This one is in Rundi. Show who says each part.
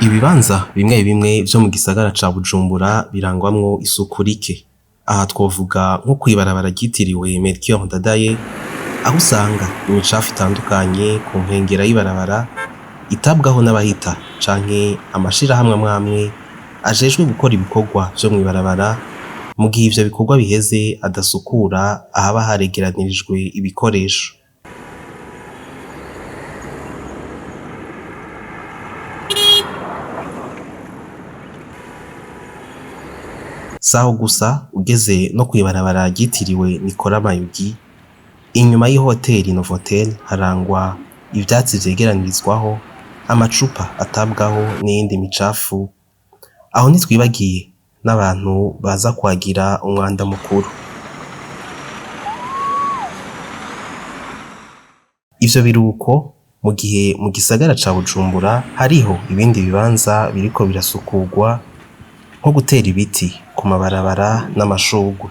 Speaker 1: Ibibanza bimwe bimwe vyo mu gisagara ca Bujumbura birangwamwo isuku rike. Aha twovuga nko kw'ibarabara ryitiriwe Melchior Ndadaye, aho usanga imicafu itandukanye ku nkengera y'ibarabara itabwaho n'abahita canke amashirahamwe amwe amwe ajejwe gukora ibikorwa vyo mw'ibarabara, mu gihe ivyo bikorwa biheze adasukura ahaba haregeranirijwe ibikoresho. Saho gusa ugeze no kw'ibarabara ryitiriwe Nicolas Mayugi, inyuma y'ihoteli Novotel harangwa ivyatsi vyegeranirizwaho, amacupa atabwaho n'iyindi micafu, aho ntitwibagiye n'abantu baza kwagira umwanda mukuru. Ivyo biruko mu gihe mu gisagara ca Bujumbura hariho ibindi bibanza biriko birasukurwa, nko gutera ibiti ku mabarabara n'amashurwe.